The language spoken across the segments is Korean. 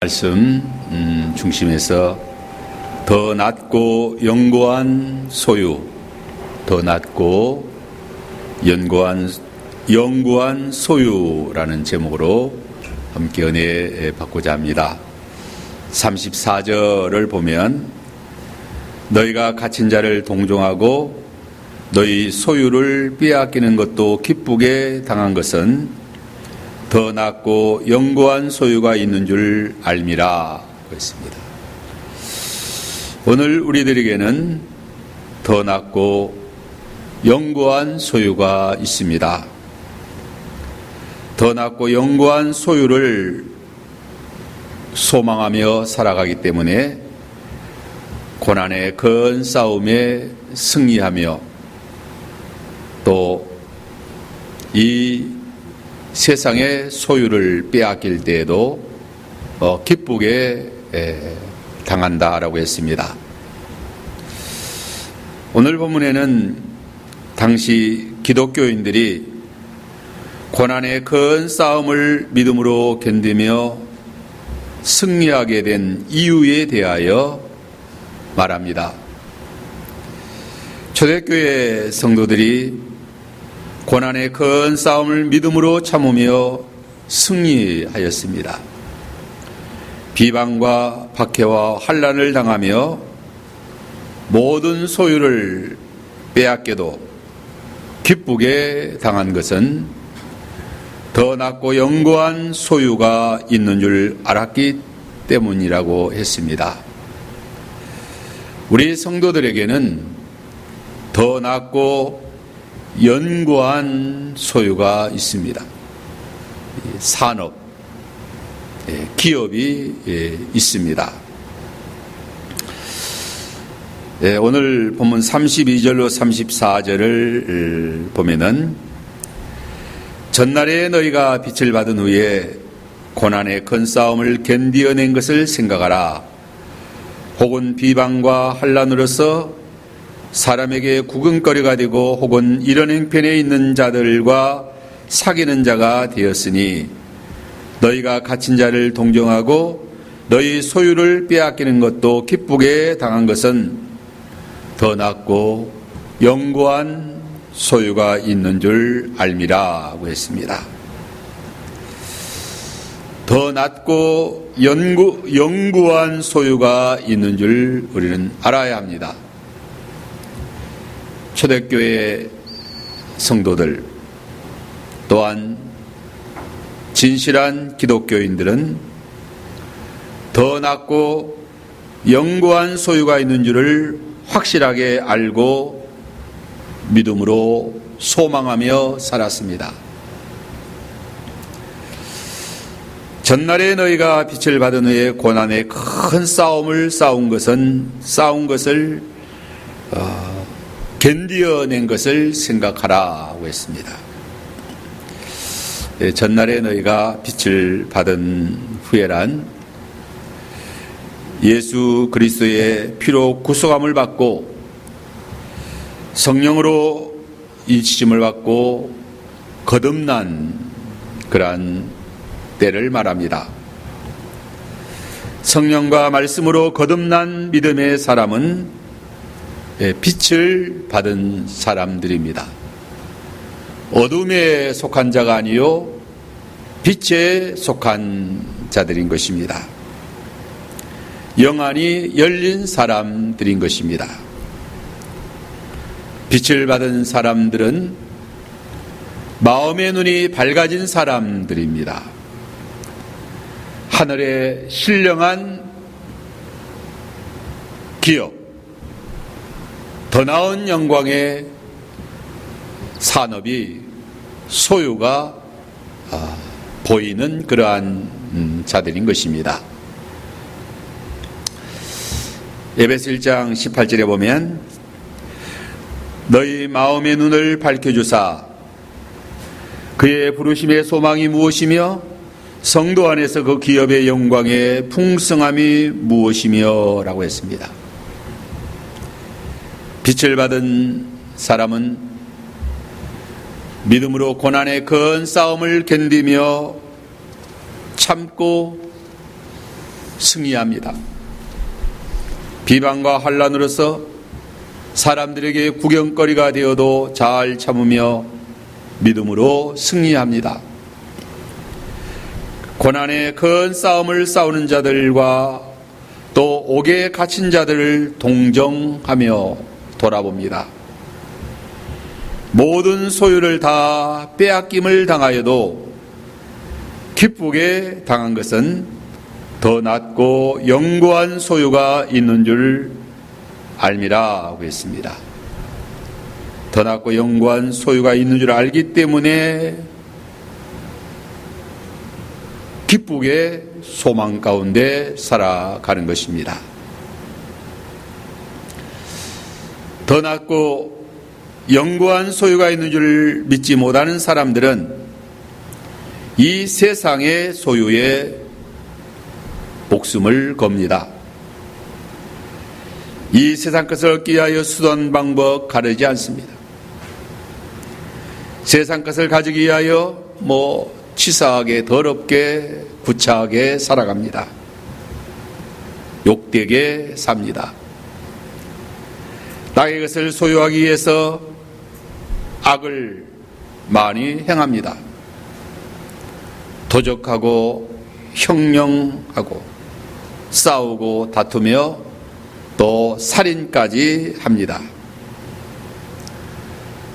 말씀 중심에서 더 낮고 영고한 소유, 더 낮고 영고한 소유라는 제목으로 함께 은혜 받고자 합니다. 34절을 보면 너희가 갇힌 자를 동정하고 너희 소유를 빼앗기는 것도 기쁘게 당한 것은 더 낮고 영고한 소유가 있는 줄 알미라 그랬습니다. 오늘 우리들에게는 더 낮고 영고한 소유가 있습니다. 더 낮고 영고한 소유를 소망하며 살아가기 때문에 고난의 큰 싸움에 승리하며 또 이 세상의 소유를 빼앗길 때에도 기쁘게 당한다라고 했습니다. 오늘 본문에는 당시 기독교인들이 고난의 큰 싸움을 믿음으로 견디며 승리하게 된 이유에 대하여 말합니다. 초대교회 성도들이 고난의 큰 싸움을 믿음으로 참으며 승리하였습니다. 비방과 박해와 환난을 당하며 모든 소유를 빼앗겨도 기쁘게 당한 것은 더 낮고 영고한 소유가 있는 줄 알았기 때문이라고 했습니다. 우리 성도들에게는 더 낮고 연고한 소유가 있습니다. 산업, 기업이 있습니다. 오늘 본문 32절로 34절을 보면은 전날에 너희가 빛을 받은 후에 고난의 큰 싸움을 견디어낸 것을 생각하라. 혹은 비방과 환난으로서 사람에게 구근거리가 되고 혹은 이런 형편에 있는 자들과 사귀는 자가 되었으니 너희가 갇힌 자를 동정하고 너희 소유를 빼앗기는 것도 기쁘게 당한 것은 더 낮고 영고한 소유가 있는 줄 알미라고 했습니다. 더 낮고 영구한 소유가 있는 줄 우리는 알아야 합니다. 초대교회 성도들 또한 진실한 기독교인들은 더 낮고 영고한 소유가 있는 줄을 확실하게 알고 믿음으로 소망하며 살았습니다. 전날에 너희가 빛을 받은 후에 고난의 큰 싸움을 싸운 것을 견디어낸 것을 생각하라고 했습니다. 전날에 너희가 빛을 받은 후에란 예수 그리스도의 피로 구속함을 받고 성령으로 일치심을 받고 거듭난 그러한 때를 말합니다. 성령과 말씀으로 거듭난 믿음의 사람은 빛을 받은 사람들입니다. 어둠에 속한 자가 아니요 빛에 속한 자들인 것입니다. 영안이 열린 사람들인 것입니다. 빛을 받은 사람들은 마음의 눈이 밝아진 사람들입니다. 하늘의 신령한 기업, 더 나은 영광의 산업이 소유가 보이는 그러한 자들인 것입니다. 에베소 1장 18절에 보면 너희 마음의 눈을 밝혀주사 그의 부르심의 소망이 무엇이며 성도 안에서 그 기업의 영광의 풍성함이 무엇이며 라고 했습니다. 빛을 받은 사람은 믿음으로 고난의 큰 싸움을 견디며 참고 승리합니다. 비방과 환난으로서 사람들에게 구경거리가 되어도 잘 참으며 믿음으로 승리합니다. 고난의 큰 싸움을 싸우는 자들과 또 옥에 갇힌 자들을 동정하며 돌아봅니다. 모든 소유를 다 빼앗김을 당하여도 기쁘게 당한 것은 더 낫고 영구한 소유가 있는 줄 알미라 하고 했습니다. 더 낫고 영구한 소유가 있는 줄 알기 때문에 기쁘게 소망 가운데 살아가는 것입니다. 더 낫고 영구한 소유가 있는 줄 믿지 못하는 사람들은 이 세상의 소유에 목숨을 겁니다. 이 세상 것을 얻기 위하여 수단 방법 가르지 않습니다. 세상 것을 가지기 위하여 치사하게 더럽게 구차하게 살아갑니다. 욕되게 삽니다. 땅의 것을 소유하기 위해서 악을 많이 행합니다. 도적하고 형령하고 싸우고 다투며 또 살인까지 합니다.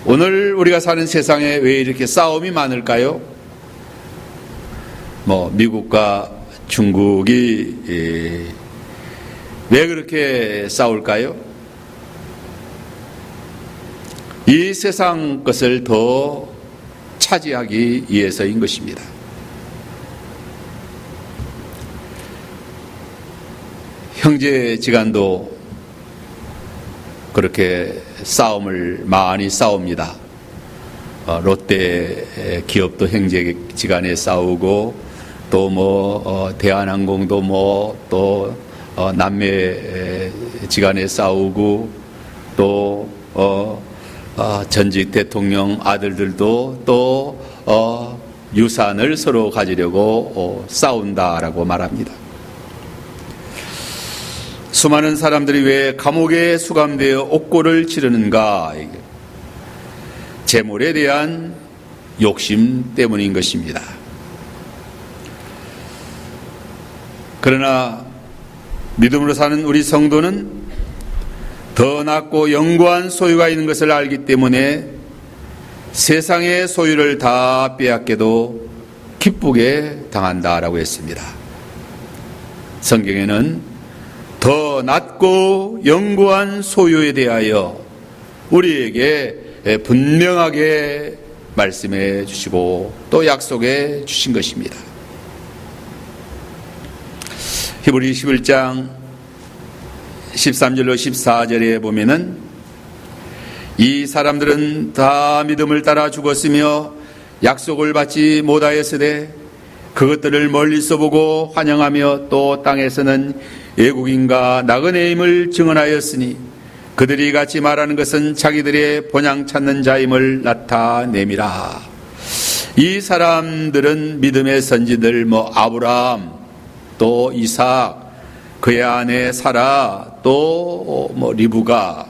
오늘 우리가 사는 세상에 왜 이렇게 싸움이 많을까요? 미국과 중국이 왜 그렇게 싸울까요? 이 세상 것을 더 차지하기 위해서인 것입니다. 형제지간도 그렇게 싸움을 많이 싸웁니다. 롯데 기업도 형제지간에 싸우고 또 대한항공도 또 남매지간에 싸우고 또 전직 대통령 아들들도 또 유산을 서로 가지려고 싸운다라고 말합니다. 수많은 사람들이 왜 감옥에 수감되어 옥고를 치르는가? 재물에 대한 욕심 때문인 것입니다. 그러나 믿음으로 사는 우리 성도는 더 낫고 영구한 소유가 있는 것을 알기 때문에 세상의 소유를 다 빼앗겨도 기쁘게 당한다라고 했습니다. 성경에는 더 낫고 영구한 소유에 대하여 우리에게 분명하게 말씀해 주시고 또 약속해 주신 것입니다. 히브리 11장 13절로 14절에 보면은 이 사람들은 다 믿음을 따라 죽었으며 약속을 받지 못하였으되 그것들을 멀리서 보고 환영하며 또 땅에서는 애국인과 나그네임을 증언하였으니 그들이 같이 말하는 것은 자기들의 본향 찾는 자임을 나타내미라. 이 사람들은 믿음의 선지들 아브라함 또 이삭 그의 아내 사라 또 리브가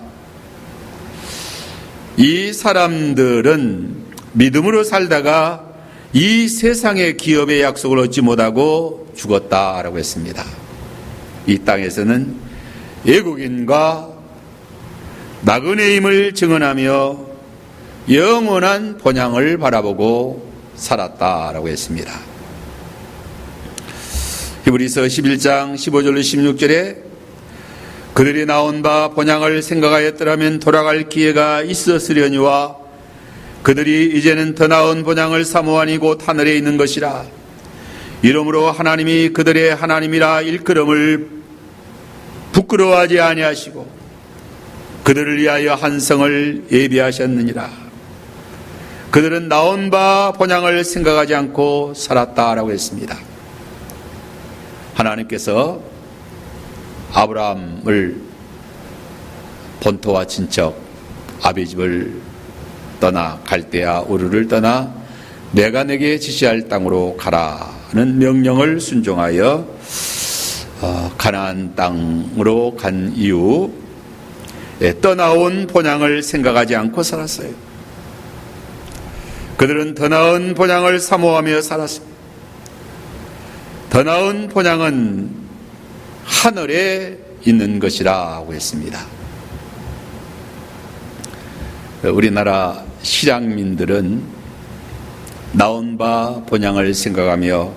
이 사람들은 믿음으로 살다가 이 세상의 기업의 약속을 얻지 못하고 죽었다라고 했습니다. 이 땅에서는 애국인과 나그네임을 증언하며 영원한 본향을 바라보고 살았다라고 했습니다. 히브리서 11장 15절로 16절에 그들이 나온 바 본향을 생각하였더라면 돌아갈 기회가 있었으려니와 그들이 이제는 더 나은 본향을 사모하니 곧 하늘에 있는 것이라. 이러므로 하나님이 그들의 하나님이라 일컬음을 부끄러워하지 아니하시고 그들을 위하여 한 성을 예비하셨느니라. 그들은 나온 바 본향을 생각하지 않고 살았다라고 했습니다. 하나님께서 아브라함을 본토와 친척 아비 집을 떠나 갈대아 우르를 떠나 내가 내게 지시할 땅으로 가라는 명령을 순종하여 가나안 땅으로 간 이후 떠나온 본향을 생각하지 않고 살았어요. 그들은 더 나은 본향을 사모하며 살았습니다. 더 나은 본향은 하늘에 있는 것이라고 했습니다. 우리나라 실향민들은 나온 바 본향을 생각하며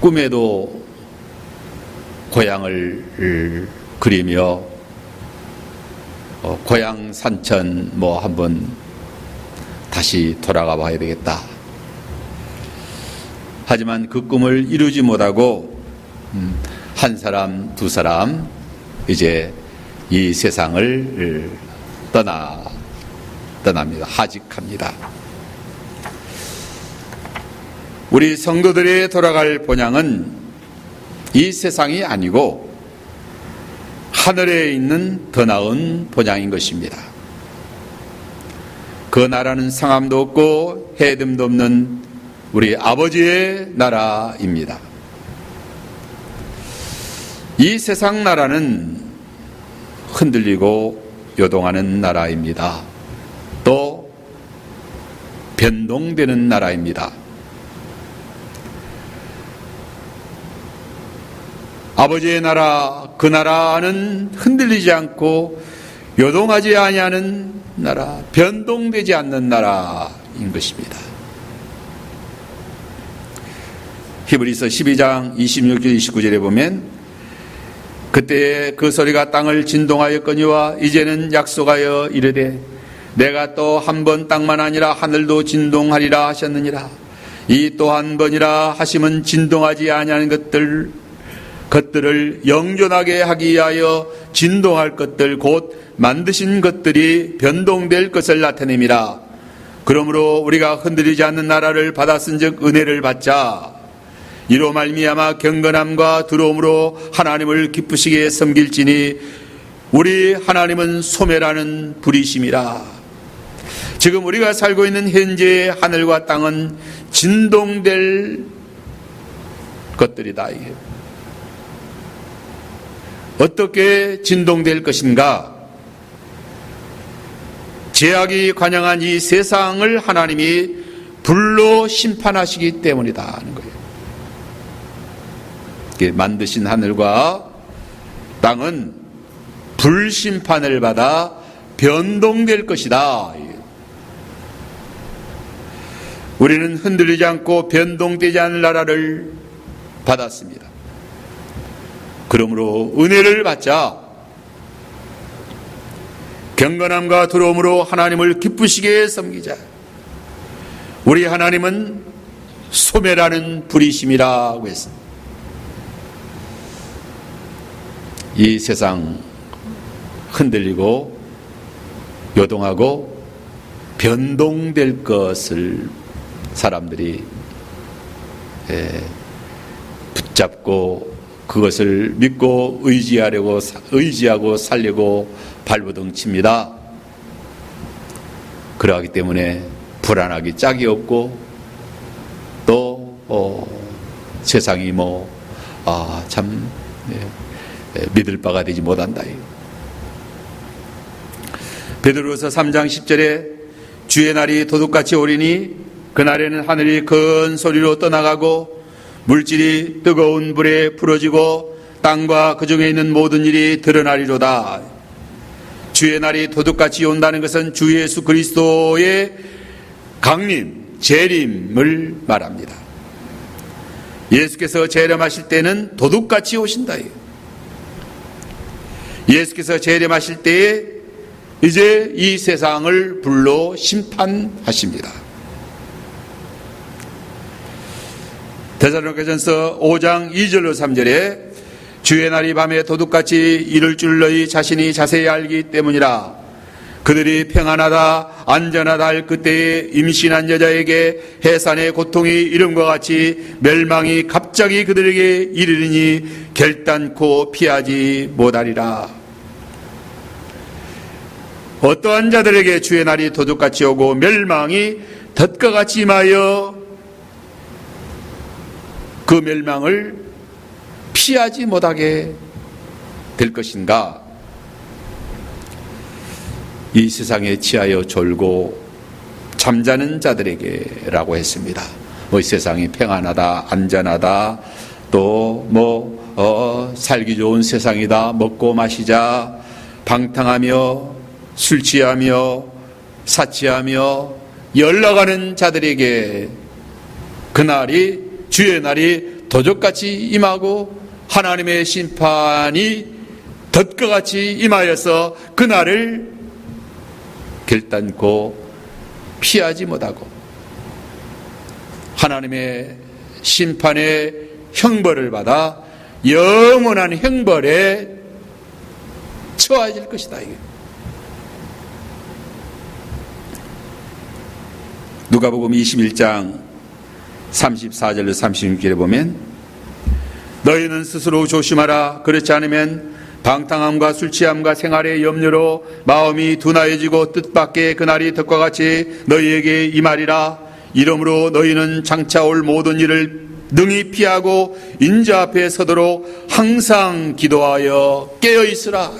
꿈에도 고향을 그리며 고향 산천 한번 다시 돌아가 봐야 되겠다. 하지만 그 꿈을 이루지 못하고 한 사람 두 사람 이제 이 세상을 떠납니다. 하직합니다. 우리 성도들이 돌아갈 본향은 이 세상이 아니고 하늘에 있는 더 나은 본향인 것입니다. 그 나라는 상함도 없고 해듬도 없는 우리 아버지의 나라입니다. 이 세상 나라는 흔들리고 요동하는 나라입니다. 또 변동되는 나라입니다. 아버지의 나라, 그 나라는 흔들리지 않고 요동하지 아니하는 나라, 변동되지 않는 나라인 것입니다. 히브리서 12장 26절 29절에 보면 그때에 그 소리가 땅을 진동하였거니와 이제는 약속하여 이르되 내가 또 한 번 땅만 아니라 하늘도 진동하리라 하셨느니라. 이 또 한 번이라 하심은 진동하지 아니하는 것들을 영존하게 하기 위하여 진동할 것들 곧 만드신 것들이 변동될 것을 나타냄이라. 그러므로 우리가 흔들리지 않는 나라를 받았은즉 은혜를 받자. 이로 말미암아 경건함과 두려움으로 하나님을 기쁘시게 섬길지니 우리 하나님은 소멸하는 불이심이라. 지금 우리가 살고 있는 현재의 하늘과 땅은 진동될 것들이다. 어떻게 진동될 것인가? 죄악이 관영한 이 세상을 하나님이 불로 심판하시기 때문이다 하는 거예요. 만드신 하늘과 땅은 불심판을 받아 변동될 것이다. 우리는 흔들리지 않고 변동되지 않을 나라를 받았습니다. 그러므로 은혜를 받자. 경건함과 두려움으로 하나님을 기쁘시게 섬기자. 우리 하나님은 소멸하는 불이심이라고 했습니다. 이 세상 흔들리고 요동하고 변동될 것을 사람들이 붙잡고 그것을 믿고 의지하고 살려고 발버둥 칩니다. 그러하기 때문에 불안하기 짝이 없고 또 세상이 참 믿을 바가 되지 못한다. 베드로서 3장 10절에 주의 날이 도둑같이 오리니 그날에는 하늘이 큰 소리로 떠나가고 물질이 뜨거운 불에 풀어지고 땅과 그 중에 있는 모든 일이 드러나리로다. 주의 날이 도둑같이 온다는 것은 주 예수 그리스도의 강림, 재림을 말합니다. 예수께서 재림하실 때는 도둑같이 오신다. 예수께서 재림하실 때에 이제 이 세상을 불로 심판하십니다. 데살로니가전서 5장 2절로 3절에 주의 날이 밤에 도둑같이 이를 줄 너희 자신이 자세히 알기 때문이라. 그들이 평안하다 안전하다 할 그때에 임신한 여자에게 해산의 고통이 이름과 같이 멸망이 갑자기 그들에게 이르리니 결단코 피하지 못하리라. 어떠한 자들에게 주의 날이 도둑같이 오고 멸망이 덫과 같이 임하여 그 멸망을 피하지 못하게 될 것인가? 이 세상에 치하여 졸고 잠자는 자들에게라고 했습니다. 이 세상이 평안하다, 안전하다, 또 살기 좋은 세상이다, 먹고 마시자, 방탕하며 술 취하며 사치하며 연락하는 자들에게 그날이, 주의 날이 도적같이 임하고 하나님의 심판이 덫과같이 임하여서 그날을 결단코 피하지 못하고 하나님의 심판의 형벌을 받아 영원한 형벌에 처해질 것이다. 누가복음 21장 34절로 36절에 보면 너희는 스스로 조심하라. 그렇지 않으면 방탕함과 술취함과 생활의 염려로 마음이 둔하여지고 뜻밖의 그날이 덫과 같이 너희에게 임하리라. 이러므로 너희는 장차 올 모든 일을 능히 피하고 인자 앞에 서도록 항상 기도하여 깨어 있으라.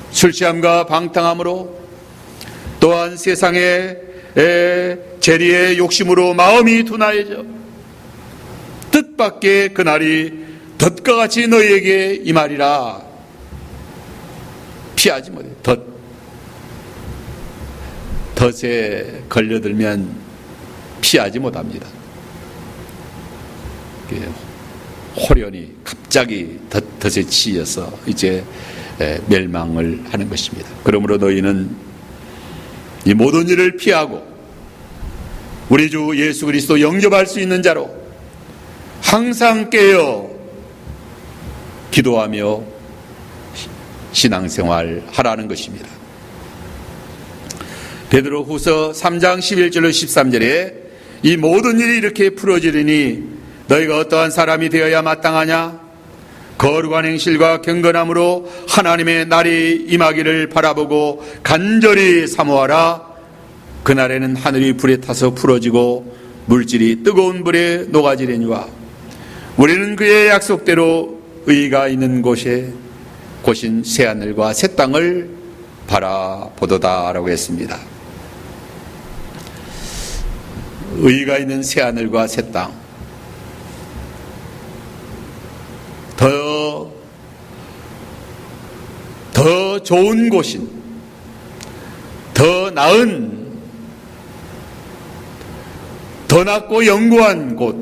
술취함과 방탕함으로 또한 세상의 재리의 욕심으로 마음이 둔하여져 뜻밖의 그날이 덫과 같이 너희에게 임하리라. 피하지 못해. 덫에 걸려들면 피하지 못합니다. 호련히 갑자기 덫에 치여서 이제 멸망을 하는 것입니다. 그러므로 너희는 이 모든 일을 피하고 우리 주 예수 그리스도 영접할 수 있는 자로 항상 깨어 기도하며 신앙생활 하라는 것입니다. 베드로후서 3장 11절로 13절에 이 모든 일이 이렇게 풀어지리니 너희가 어떠한 사람이 되어야 마땅하냐? 거룩한 행실과 경건함으로 하나님의 날이 임하기를 바라보고 간절히 사모하라. 그날에는 하늘이 불에 타서 풀어지고 물질이 뜨거운 불에 녹아지려니와 우리는 그의 약속대로 의가 있는 곳인 새하늘과 새 땅을 바라보도다 라고 했습니다. 의가 있는 새하늘과 새 땅, 더 좋은 곳인, 더 나은, 더 낫고 영구한 곳,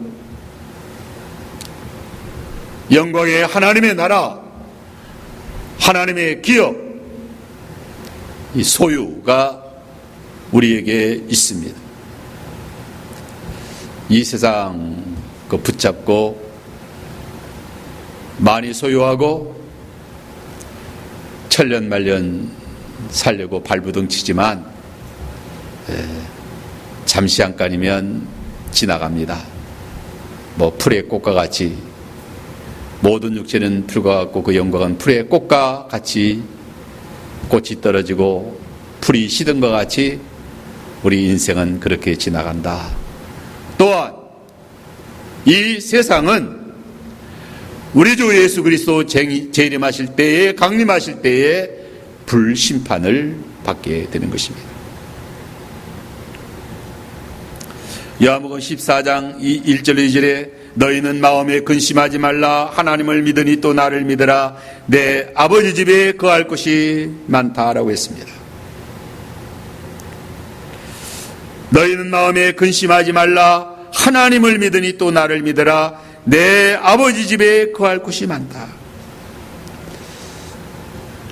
영광의 하나님의 나라, 하나님의 기업, 이 소유가 우리에게 있습니다. 이 세상 붙잡고 많이 소유하고 천년만년 살려고 발부둥치지만 잠시 잠깐이면 지나갑니다. 풀의 꽃과 같이 모든 육체는 풀과 같고 그 영광은 풀의 꽃과 같이 꽃이 떨어지고 풀이 시든 것 같이 우리 인생은 그렇게 지나간다. 또한 이 세상은 우리 주 예수 그리스도 재림하실 때에, 강림하실 때에 불심판을 받게 되는 것입니다. 요한복음 14장 1절 2절에 너희는 마음에 근심하지 말라. 하나님을 믿으니 또 나를 믿으라. 내 아버지 집에 거할 곳이 많다라고 했습니다. 너희는 마음에 근심하지 말라. 하나님을 믿으니 또 나를 믿으라. 내 아버지 집에 거할 곳이 많다.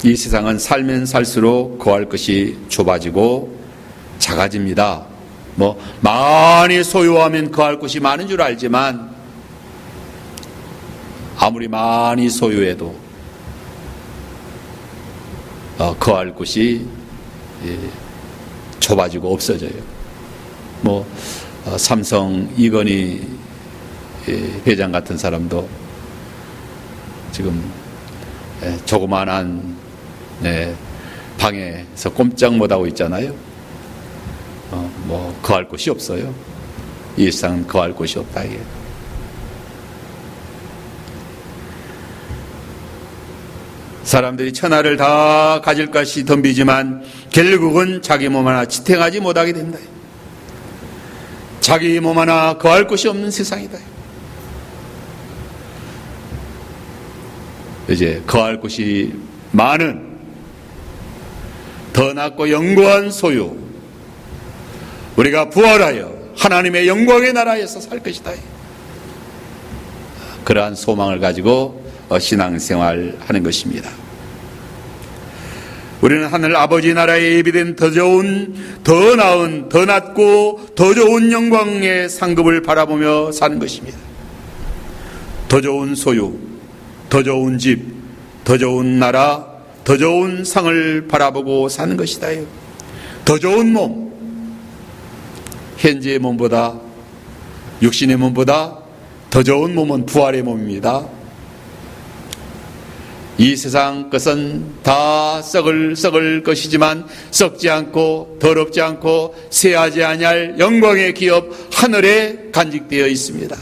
이 세상은 살면 살수록 거할 것이 좁아지고 작아집니다. 많이 소유하면 거할 곳이 많은 줄 알지만 아무리 많이 소유해도 거할 곳이 좁아지고 없어져요. 삼성 이건희 회장 같은 사람도 지금 조그만한 방에서 꼼짝 못하고 있잖아요. 거할 곳이 없어요. 이 세상은 거할 곳이 없다. 이게. 사람들이 천하를 다 가질 것이 덤비지만 결국은 자기 몸 하나 지탱하지 못하게 된다. 자기 몸 하나 거할 곳이 없는 세상이다. 이제 거할 곳이 많은 더 낫고 영구한 소유, 우리가 부활하여 하나님의 영광의 나라에서 살 것이다. 그러한 소망을 가지고 신앙생활 하는 것입니다. 우리는 하늘 아버지 나라에 예비된 더 좋은, 더 나은, 더 낫고 더 좋은 영광의 상급을 바라보며 사는 것입니다. 더 좋은 소유, 더 좋은 집, 더 좋은 나라, 더 좋은 상을 바라보고 사는 것이다. 더 좋은 몸, 현재의 몸보다, 육신의 몸보다 더 좋은 몸은 부활의 몸입니다. 이 세상 것은 다 썩을 것이지만 썩지 않고 더럽지 않고 쇠하지 아니할 영광의 기업 하늘에 간직되어 있습니다.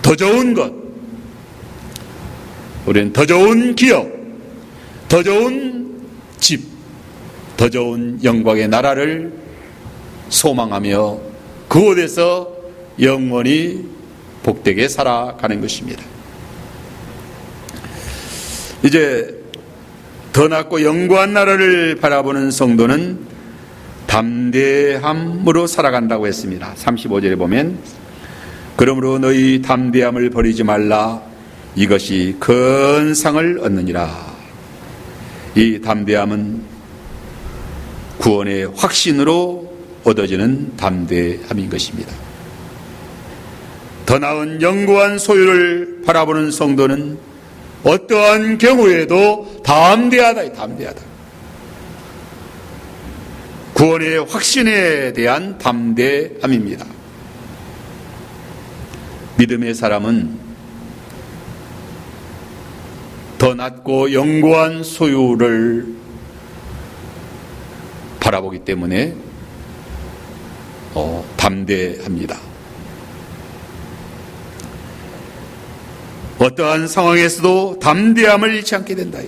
더 좋은 것, 우리는 더 좋은 기업, 더 좋은 집, 더 좋은 영광의 나라를 소망하며 그곳에서 영원히 복되게 살아가는 것입니다. 이제 더 낫고 영구한 나라를 바라보는 성도는 담대함으로 살아간다고 했습니다. 35절에 보면 그러므로 너희 담대함을 버리지 말라. 이것이 큰 상을 얻느니라. 이 담대함은 구원의 확신으로 얻어지는 담대함인 것입니다. 더 나은 영구한 소유를 바라보는 성도는 어떠한 경우에도 담대하다. 구원의 확신에 대한 담대함입니다. 믿음의 사람은 더 낫고 영구한 소유를 바라보기 때문에 담대합니다. 어떠한 상황에서도 담대함을 잃지 않게 된다.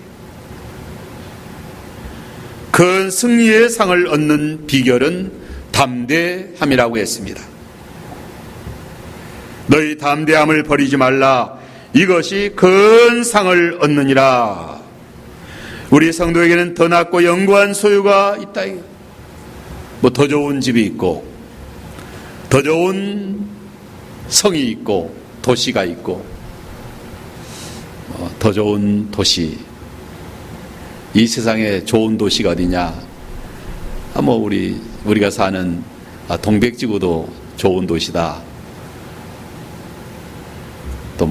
큰 승리의 상을 얻는 비결은 담대함이라고 했습니다. 너희 담대함을 버리지 말라. 이것이 큰 상을 얻느니라. 우리 성도에게는 더 낫고 영구한 소유가 있다. 더 좋은 집이 있고, 더 좋은 성이 있고, 도시가 있고, 더 좋은 도시. 이 세상에 좋은 도시가 어디냐? 우리가 사는 동백지구도 좋은 도시다. 또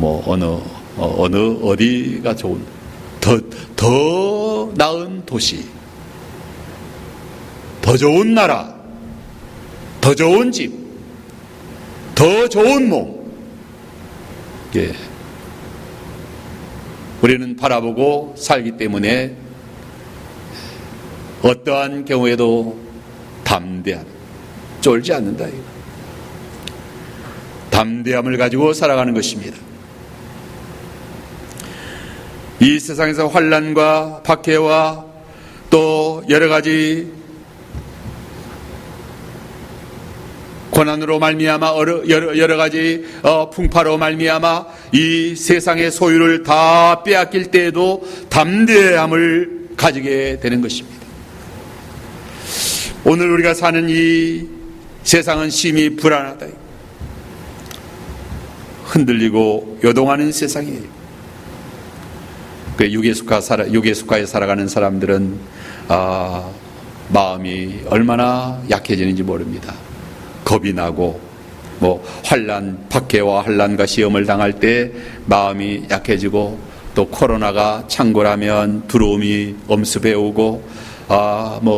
어디가 좋은, 더 나은 도시, 더 좋은 나라, 더 좋은 집, 더 좋은 몸. 예. 우리는 바라보고 살기 때문에 어떠한 경우에도 담대함, 쫄지 않는다. 담대함을 가지고 살아가는 것입니다. 이 세상에서 환난과 박해와 또 여러 가지 고난으로 말미암아 여러 가지 풍파로 말미암아 이 세상의 소유를 다 빼앗길 때에도 담대함을 가지게 되는 것입니다. 오늘 우리가 사는 이 세상은 심히 불안하다. 흔들리고 요동하는 세상이에요. 육에 속하여 살아가는 사람들은 마음이 얼마나 약해지는지 모릅니다. 겁이 나고 박해와 환난과 시험을 당할 때 마음이 약해지고 또 코로나가 창궐하면 두려움이 엄습해 오고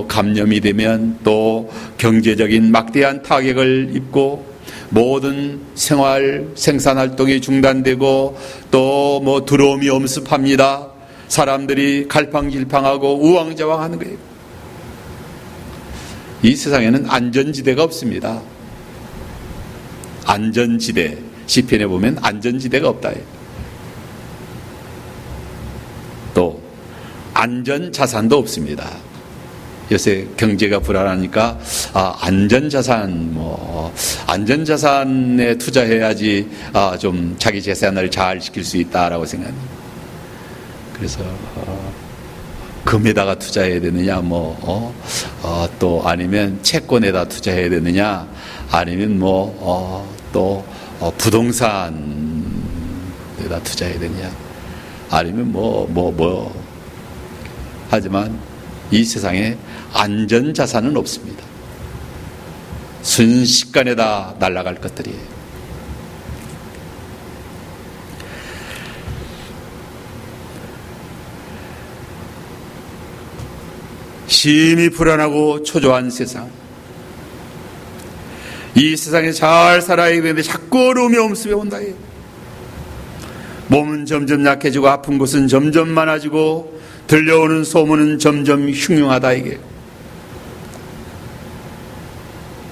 감염이 되면 또 경제적인 막대한 타격을 입고 모든 생산활동이 중단되고 또 두려움이 엄습합니다. 사람들이 갈팡질팡하고 우왕좌왕하는 거예요. 이 세상에는 안전지대가 없습니다. 안전지대, 시편에 보면 안전지대가 없다. 또 안전자산도 없습니다. 요새 경제가 불안하니까 안전자산에 투자해야지 좀 자기 재산을 잘 지킬 수 있다라고 생각합니다. 그래서 금에다가 투자해야 되느냐, 또 아니면 채권에다 투자해야 되느냐, 아니면 또 부동산에다 투자해야 되느냐, 아니면 하지만 이 세상에 안전자산은 없습니다. 순식간에 다 날아갈 것들이에요. 심히 불안하고 초조한 세상. 이 세상에 잘 살아야 되는데 자꾸 어려움이 엄습해 온다. 몸은 점점 약해지고 아픈 곳은 점점 많아지고 들려오는 소문은 점점 흉흉하다 이게.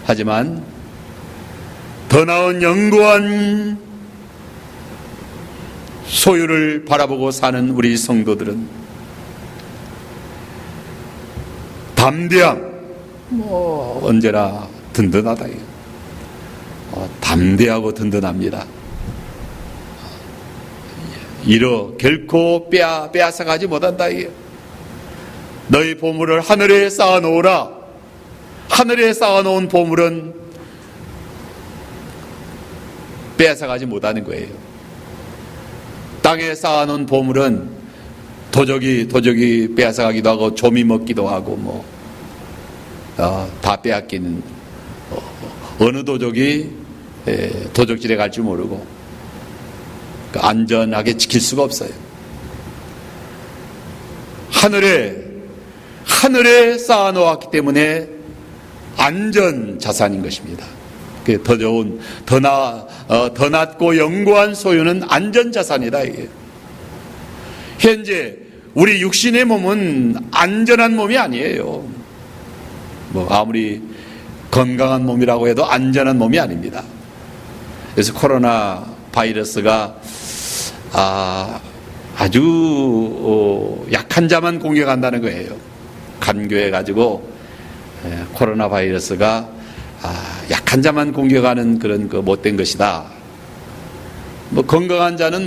하지만 더 나은 영구한 소유를 바라보고 사는 우리 성도들은 담대함, 언제나 든든하다. 담대하고 든든합니다. 이로 결코 빼앗아가지 못한다. 너희 보물을 하늘에 쌓아놓으라. 하늘에 쌓아놓은 보물은 빼앗아가지 못하는 거예요. 땅에 쌓아놓은 보물은 도적이 빼앗아가기도 하고 조미 먹기도 하고 다 빼앗기는, 어느 도적이 도적질에 갈 줄 모르고 안전하게 지킬 수가 없어요. 하늘에 쌓아놓았기 때문에 안전 자산인 것입니다. 더 좋은, 더 낫고 영구한 소유는 안전 자산이다. 이게. 현재 우리 육신의 몸은 안전한 몸이 아니에요. 아무리 건강한 몸이라고 해도 안전한 몸이 아닙니다. 그래서 코로나 바이러스가 아주 약한 자만 공격한다는 거예요. 간교해 가지고 코로나 바이러스가 약한 자만 공격하는 그런 못된 것이다. 건강한 자는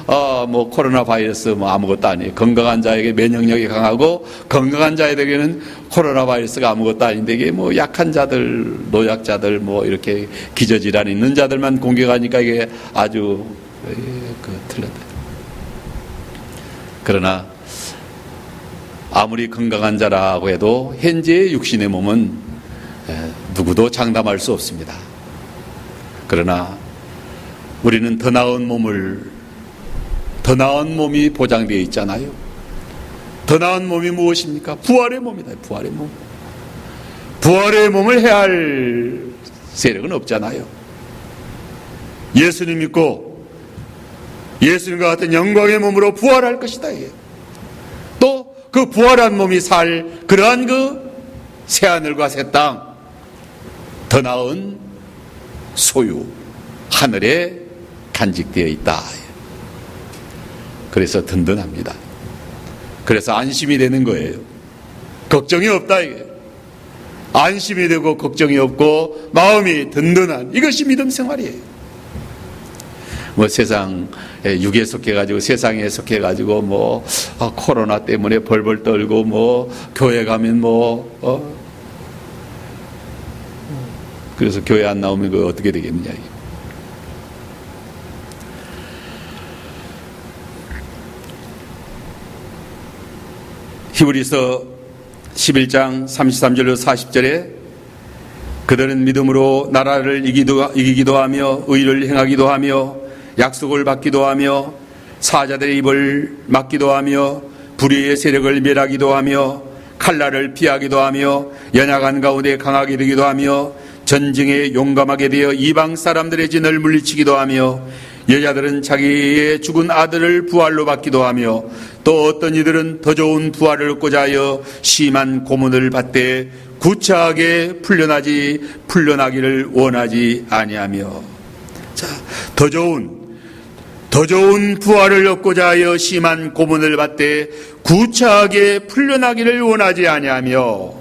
코로나 바이러스 아무것도 아니에요. 건강한 자에게 면역력이 강하고 건강한 자에게는 코로나 바이러스가 아무것도 아닌데 이게 약한 자들, 노약자들 이렇게 기저질환 있는 자들만 공격하니까 이게 아주 틀렸다. 그러나 아무리 건강한 자라고 해도 현재의 육신의 몸은 누구도 장담할 수 없습니다. 그러나 우리는 더 나은 몸이 보장되어 있잖아요. 더 나은 몸이 무엇입니까? 부활의 몸이다. 부활의 몸. 부활의 몸을 해할 세력은 없잖아요. 예수님 믿고 예수님과 같은 영광의 몸으로 부활할 것이다. 또 그 부활한 몸이 살 그러한 새하늘과 새 땅, 더 나은 소유, 하늘에 간직되어 있다. 그래서 든든합니다. 그래서 안심이 되는 거예요. 걱정이 없다. 이게. 안심이 되고 걱정이 없고 마음이 든든한, 이것이 믿음 생활이에요. 세상 육에 속해가지고 세상에 속해가지고 코로나 때문에 벌벌 떨고 교회 가면 그래서 교회 안 나오면 어떻게 되겠느냐. 히브리서 11장 33절로 40절에 그들은 믿음으로 나라를 이기기도 하며 의를 행하기도 하며 약속을 받기도 하며 사자들의 입을 막기도 하며 불의의 세력을 멸하기도 하며 칼날을 피하기도 하며 연약한 가운데 강하게 되기도 하며 전쟁에 용감하게 되어 이방 사람들의 진을 물리치기도 하며 여자들은 자기의 죽은 아들을 부활로 받기도 하며 또 어떤 이들은 더 좋은 부활을 얻고자 하여 심한 고문을 받되 구차하게 풀려나기를 원하지 아니하며, 자, 더 좋은 부활을 얻고자 하여 심한 고문을 받되 구차하게 풀려나기를 원하지 아니하며,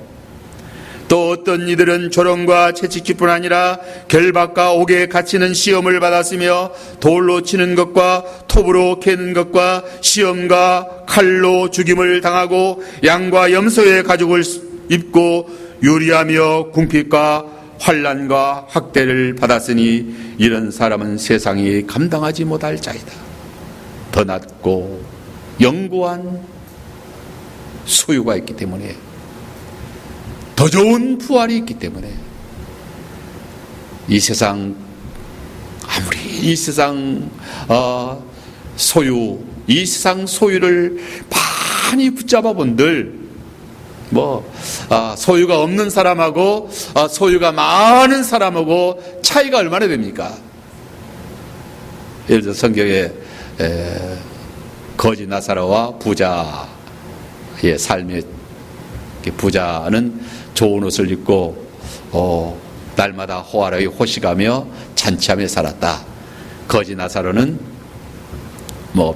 또 어떤 이들은 조롱과 채찍질뿐 아니라 결박과 옥에 갇히는 시험을 받았으며, 돌로 치는 것과 톱으로 캐는 것과 시험과 칼로 죽임을 당하고 양과 염소의 가죽을 입고 유리하며 궁핍과 환난과 학대를 받았으니 이런 사람은 세상이 감당하지 못할 자이다. 더 낮고 영구한 소유가 있기 때문에, 더 좋은 부활이 있기 때문에, 이 세상 아무리 이 세상 소유를 많이 붙잡아 본들 소유가 없는 사람하고 소유가 많은 사람하고 차이가 얼마나 됩니까? 예를 들어 성경에 거지 나사로와 부자의 삶의, 부자는 좋은 옷을 입고 날마다 호화로이 호식하며 잔치하며 살았다. 거지 나사로는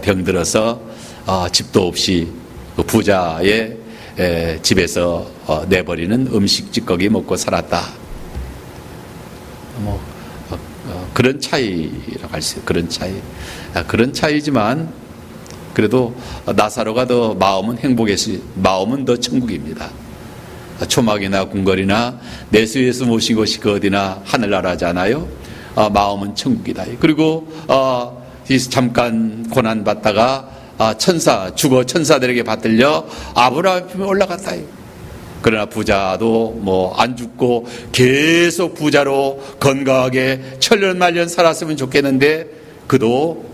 병들어서 집도 없이 그 부자의 집에서 내버리는 음식 찌꺼기 먹고 살았다. 그런 차이라고 할 수 있어요. 그런 차이지만 그래도 나사로가 더 마음은 마음은 더 천국입니다. 초막이나 궁궐이나 내수에서 모신 것이 그 어디나 하늘나라잖아요. 마음은 천국이다. 그리고 잠깐 고난 받다가 천사들에게 받들려 아브라함에 올라갔다. 그러나 부자도 안 죽고 계속 부자로 건강하게 천년만년 살았으면 좋겠는데 그도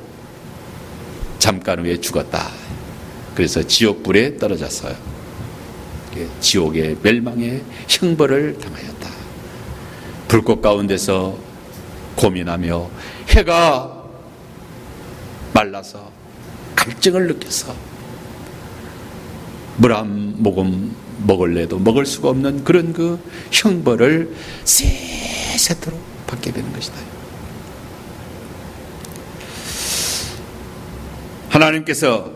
잠깐 후에 죽었다. 그래서 지옥불에 떨어졌어요. 지옥의 멸망의 형벌을 당하였다. 불꽃 가운데서 고민하며 해가 말라서 갈증을 느껴서 물 한 모금 먹을래도 먹을 수가 없는 그런 그 형벌을 세세토록 받게 되는 것이다. 하나님께서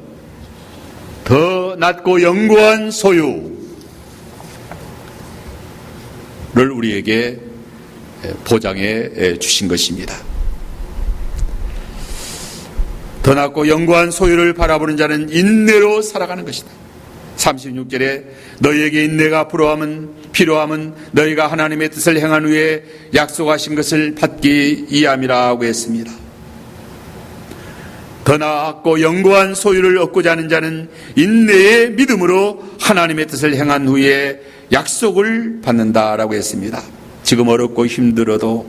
더 낮고 영구한 소유를 우리에게 보장해 주신 것입니다. 더 낮고 영구한 소유를 바라보는 자는 인내로 살아가는 것이다. 36절에 너희에게 인내가 필요함은 너희가 하나님의 뜻을 행한 후에 약속하신 것을 받기 위함이라고 했습니다. 더 나았고 영구한 소유를 얻고자 하는 자는 인내의 믿음으로 하나님의 뜻을 행한 후에 약속을 받는다라고 했습니다. 지금 어렵고 힘들어도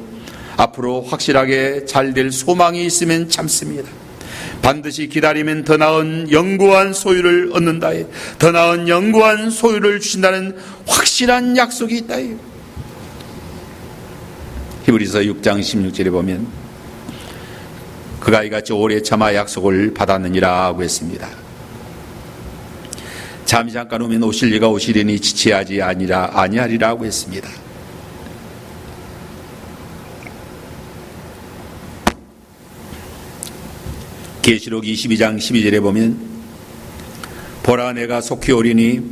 앞으로 확실하게 잘 될 소망이 있으면 참습니다. 반드시 기다리면 더 나은 영구한 소유를 얻는다. 더 나은 영구한 소유를 주신다는 확실한 약속이 있다. 히브리서 6장 16절에 보면 그가 이같이 오래 참아 약속을 받았느니라 하고 했습니다. 잠깐 오면 오실 이가 오시리니 지체하지 아니하리라 하고 했습니다. 계시록 22장 12절에 보면 보라 내가 속히 오리니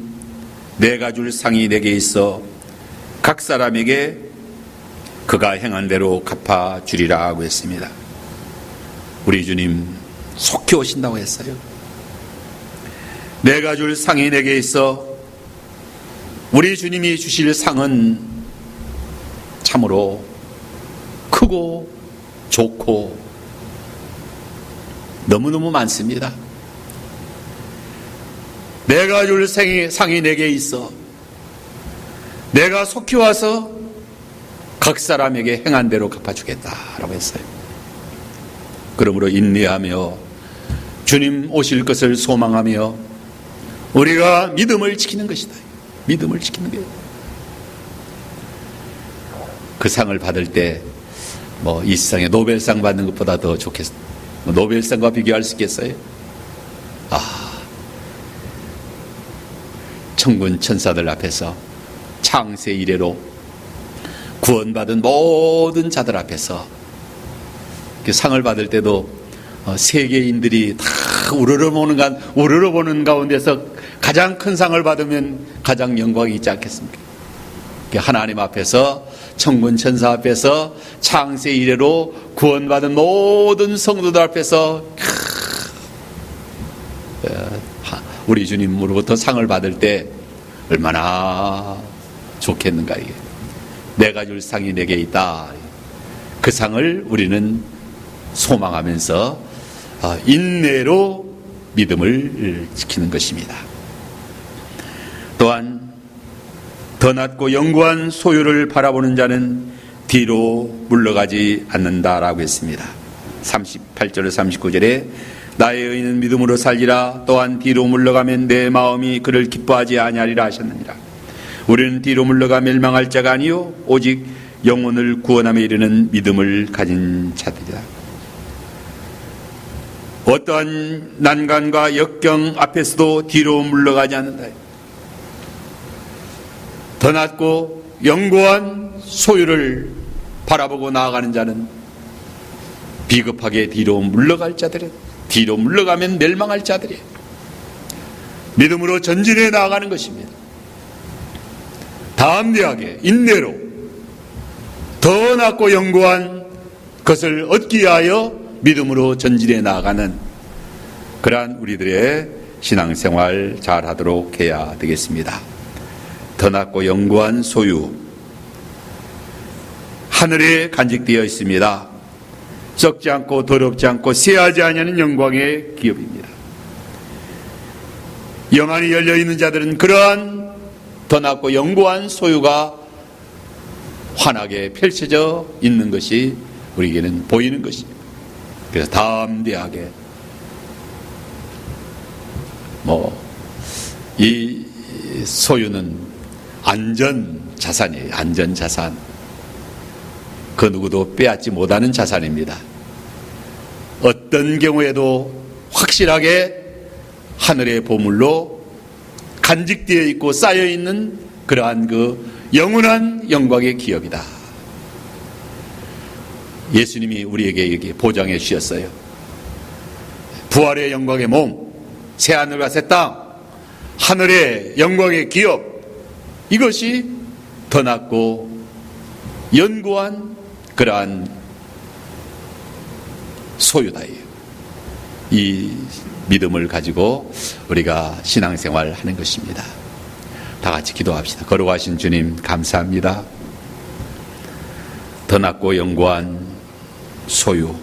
내가 줄 상이 내게 있어 각 사람에게 그가 행한 대로 갚아주리라 하고 했습니다. 우리 주님 속히 오신다고 했어요. 내가 줄 상이 내게 있어 우리 주님이 주실 상은 참으로 크고 좋고 너무너무 많습니다. 내가 줄 상이 내게 있어 내가 속히 와서 각 사람에게 행한 대로 갚아주겠다라고 했어요. 그러므로 인내하며 주님 오실 것을 소망하며 우리가 믿음을 지키는 것이다. 믿음을 지키는 거예요. 그 상을 받을 때 이 세상에 노벨상 받는 것보다 더 좋겠어. 노벨상과 비교할 수 있겠어요? 천군 천사들 앞에서 창세 이래로 구원받은 모든 자들 앞에서 상을 받을 때도 세계인들이 다 우러러보는 가운데서 가장 큰 상을 받으면 가장 영광이 있지 않겠습니까? 하나님 앞에서, 천군 천사 앞에서, 창세 이래로 구원받은 모든 성도들 앞에서 우리 주님으로부터 상을 받을 때 얼마나 좋겠는가. 이게 내가 줄 상이 내게 있다. 그 상을 우리는 소망하면서 인내로 믿음을 지키는 것입니다. 또한 더 낮고 영구한 소유를 바라보는 자는 뒤로 물러가지 않는다라고 했습니다. 38절 39절에 나의 의인은 믿음으로 살리라. 또한 뒤로 물러가면 내 마음이 그를 기뻐하지 아니하리라 하셨느니라. 우리는 뒤로 물러가 멸망할 자가 아니요 오직 영혼을 구원함에 이르는 믿음을 가진 자들이다. 어떠한 난관과 역경 앞에서도 뒤로 물러가지 않는다. 더 낮고 영구한 소유를 바라보고 나아가는 자는 비겁하게 뒤로 물러갈 자들이에요. 뒤로 물러가면 멸망할 자들이에요. 믿음으로 전진해 나아가는 것입니다. 담대하게 인내로 더 낮고 영구한 것을 얻기 위하여 믿음으로 전진해 나아가는 그러한 우리들의 신앙생활 잘하도록 해야 되겠습니다. 더 낮고 영구한 소유, 하늘에 간직되어 있습니다. 썩지 않고 더럽지 않고 쇠하지 아니하는 영광의 기업입니다. 영안이 열려있는 자들은 그러한 더 낮고 영구한 소유가 환하게 펼쳐져 있는 것이 우리에게는 보이는 것입니다. 그래서 담대하게 이 소유는 안전자산이에요. 안전자산. 그 누구도 빼앗지 못하는 자산입니다. 어떤 경우에도 확실하게 하늘의 보물로 간직되어 있고 쌓여 있는 그러한 그 영원한 영광의 기업이다. 예수님이 우리에게 여기 보장해 주셨어요. 부활의 영광의 몸, 새하늘과 새 땅, 하늘의 영광의 기업, 이것이 더 낮고 연구한 그러한 소유다. 이 믿음을 가지고 우리가 신앙생활 하는 것입니다. 다 같이 기도합시다. 거룩하신 주님 감사합니다. 더 낮고 영구한 소유,